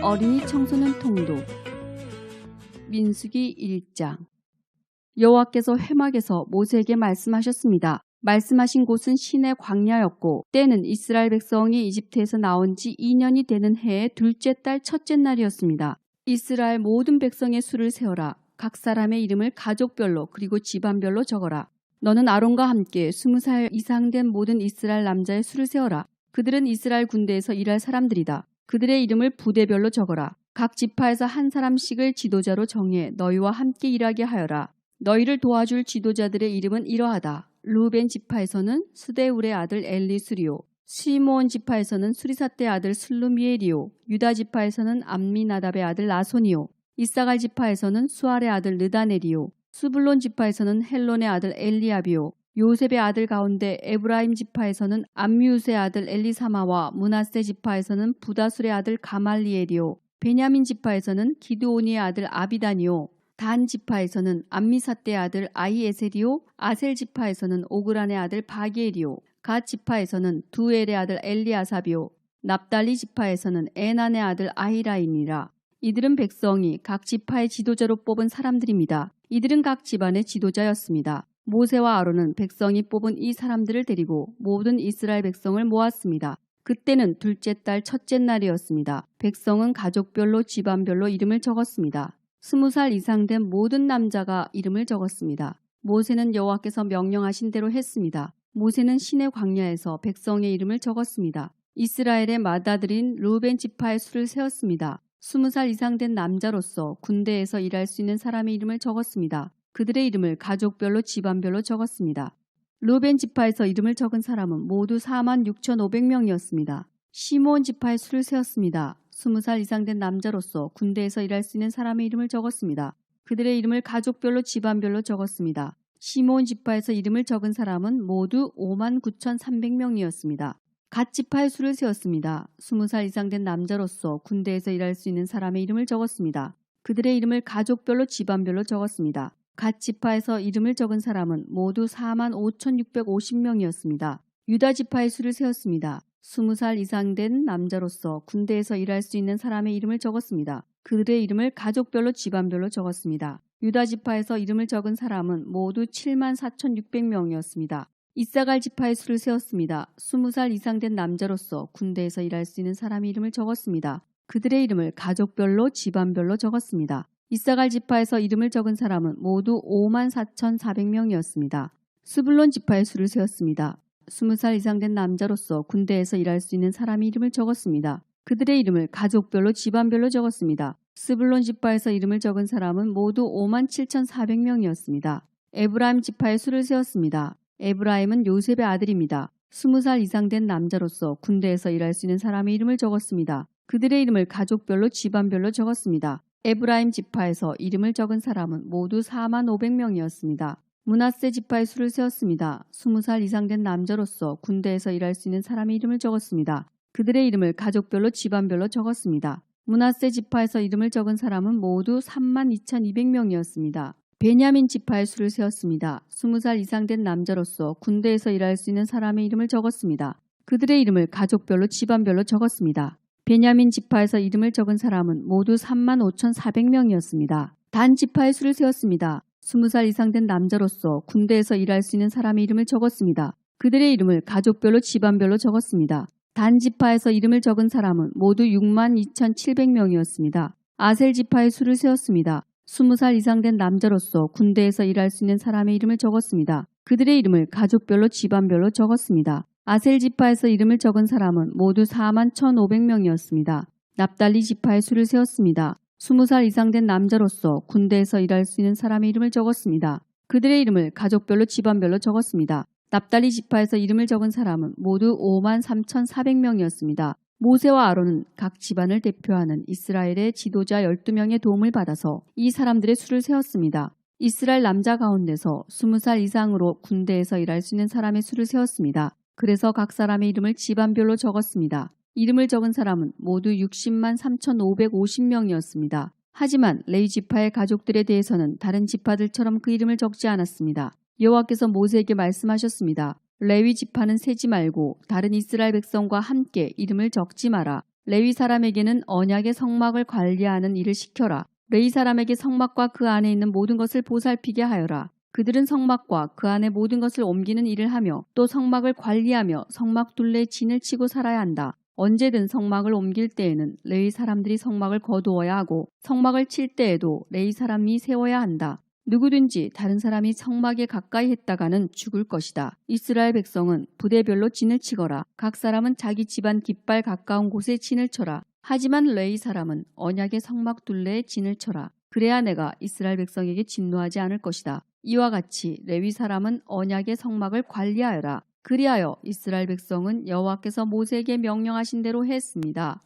어린이 청소년 통독 민수기 1장. 여호와께서 회막에서 모세에게 말씀하셨습니다. 말씀하신 곳은 시내 광야였고 때는 이스라엘 백성이 이집트에서 나온 지 2년이 되는 해의 둘째 달 첫째 날이었습니다. 이스라엘 모든 백성의 수를 세어라. 각 사람의 이름을 가족별로 그리고 집안별로 적어라. 너는 아론과 함께 20살 이상 된 모든 이스라엘 남자의 수를 세어라. 그들은 이스라엘 군대에서 일할 사람들이다. 그들의 이름을 부대별로 적어라. 각 지파에서 한 사람씩을 지도자로 정해 너희와 함께 일하게 하여라. 너희를 도와줄 지도자들의 이름은 이러하다. 르우벤 지파에서는 스데울의 아들 엘리수리오, 시므온 지파에서는 수리사떼의 아들 슬루미엘이요, 유다 지파에서는 암미나답의 아들 나손이요, 이사갈 지파에서는 수알의 아들 느다넬이요, 스불론 지파에서는 헬론의 아들 엘리압이요, 요셉의 아들 가운데 에브라임 지파에서는 암미우스의 아들 엘리사마와 므낫세 지파에서는 부다술의 아들 가말리엘이요, 베냐민 지파에서는 기드오니의 아들 아비단이요, 단 지파에서는 암미사떼의 아들 아히에셀이요, 아셀 지파에서는 오그란의 아들 바기엘이요, 갓 지파에서는 두엘의 아들 엘리아삽이요, 납달리 지파에서는 에난의 아들 아히라이니라. 이들은 백성이 각 지파의 지도자로 뽑은 사람들입니다. 이들은 각 집안의 지도자였습니다. 모세와 아론은 백성이 뽑은 이 사람들을 데리고 모든 이스라엘 백성을 모았습니다. 그때는 둘째 달 첫째 날이었습니다. 백성은 가족별로 집안별로 이름을 적었습니다. 20살 이상 된 모든 남자가 이름을 적었습니다. 모세는 여호와께서 명령하신 대로 했습니다. 모세는 시내 광야에서 백성의 이름을 적었습니다. 이스라엘의 맏아들인 르우벤 지파의 수를 세웠습니다. 20살 이상 된 남자로서 군대에서 일할 수 있는 사람의 이름을 적었습니다. 그들의 이름을 가족별로 집안별로 적었습니다. 르우벤 지파에서 이름을 적은 사람은 모두 46,500명이었습니다. 시므온 지파의 수를 세웠습니다. 20살 이상 된 남자로서 군대에서 일할 수 있는 사람의 이름을 적었습니다. 그들의 이름을 가족별로 집안별로 적었습니다. 시므온 지파에서 이름을 적은 사람은 모두 59,300명이었습니다. 갓 지파의 수를 세웠습니다. 20살 이상 된 남자로서 군대에서 일할 수 있는 사람의 이름을 적었습니다. 그들의 이름을 가족별로 집안별로 적었습니다. 갓 지파에서 이름을 적은 사람은 모두 45,650명이었습니다. 유다 지파의 수를 세웠습니다. 20살 이상 된 남자로서 군대에서 일할 수 있는 사람의 이름을 적었습니다. 그들의 이름을 가족별로 집안별로 적었습니다. 유다 지파에서 이름을 적은 사람은 모두 74,600명이었습니다. 이사갈 지파의 수를 세웠습니다. 20살 이상 된 남자로서 군대에서 일할 수 있는 사람의 이름을 적었습니다. 그들의 이름을 가족별로 집안별로 적었습니다. 이사갈 지파에서 이름을 적은 사람은 모두 54,400명이었습니다. 스불론 지파의 수를 세웠습니다. 20살 이상 된 남자로서 군대에서 일할 수 있는 사람의 이름을 적었습니다. 그들의 이름을 가족별로 집안별로 적었습니다. 스불론 지파에서 이름을 적은 사람은 모두 57,400명이었습니다. 에브라임 지파의 수를 세웠습니다. 에브라임은 요셉의 아들입니다. 20살 이상 된 남자로서 군대에서 일할 수 있는 사람의 이름을 적었습니다. 그들의 이름을 가족별로 집안별로 적었습니다. 에브라임 지파에서 이름을 적은 사람은 모두 45,000명이었습니다. 므낫세 지파의 수를 세웠습니다. 20살 이상 된 남자로서 군대에서 일할 수 있는 사람의 이름을 적었습니다. 그들의 이름을 가족별로 집안별로 적었습니다. 므낫세 지파에서 이름을 적은 사람은 모두 32,200명이었습니다. 베냐민 지파의 수를 세웠습니다. 20살 이상 된 남자로서 군대에서 일할 수 있는 사람의 이름을 적었습니다. 그들의 이름을 가족별로 집안별로 적었습니다. 베냐민 지파에서 이름을 적은 사람은 모두 35,400명이었습니다. 단 지파의 수를 세웠습니다. 20살 이상 된 남자로서 군대에서 일할 수 있는 사람의 이름을 적었습니다. 그들의 이름을 가족별로 집안별로 적었습니다. 단 지파에서 이름을 적은 사람은 모두 62,700명이었습니다. 아셀 지파의 수를 세웠습니다. 20살 이상 된 남자로서 군대에서 일할 수 있는 사람의 이름을 적었습니다. 그들의 이름을 가족별로 집안별로 적었습니다. 아셀 지파에서 이름을 적은 사람은 모두 41,500명이었습니다. 납달리 지파의 수를 세웠습니다. 20살 이상 된 남자로서 군대에서 일할 수 있는 사람의 이름을 적었습니다. 그들의 이름을 가족별로 집안별로 적었습니다. 납달리 지파에서 이름을 적은 사람은 모두 53,400명이었습니다. 모세와 아론은 각 집안을 대표하는 이스라엘의 지도자 12명의 도움을 받아서 이 사람들의 수를 세웠습니다. 이스라엘 남자 가운데서 20살 이상으로 군대에서 일할 수 있는 사람의 수를 세웠습니다. 그래서 각 사람의 이름을 집안별로 적었습니다. 이름을 적은 사람은 모두 603,550명이었습니다. 하지만 레위 지파의 가족들에 대해서는 다른 지파들처럼 그 이름을 적지 않았습니다. 여호와께서 모세에게 말씀하셨습니다. 레위 지파는 세지 말고 다른 이스라엘 백성과 함께 이름을 적지 마라. 레위 사람에게는 언약의 성막을 관리하는 일을 시켜라. 레위 사람에게 성막과 그 안에 있는 모든 것을 보살피게 하여라. 그들은 성막과 그 안에 모든 것을 옮기는 일을 하며 또 성막을 관리하며 성막 둘레에 진을 치고 살아야 한다. 언제든 성막을 옮길 때에는 레위 사람들이 성막을 거두어야 하고 성막을 칠 때에도 레위 사람이 세워야 한다. 누구든지 다른 사람이 성막에 가까이 했다가는 죽을 것이다. 이스라엘 백성은 부대별로 진을 치거라. 각 사람은 자기 집안 깃발 가까운 곳에 진을 쳐라. 하지만 레위 사람은 언약의 성막 둘레에 진을 쳐라. 그래야 내가 이스라엘 백성에게 진노하지 않을 것이다. 이와 같이 레위 사람은 언약의 성막을 관리하여라. 그리하여 이스라엘 백성은 여호와께서 모세에게 명령하신 대로 했습니다.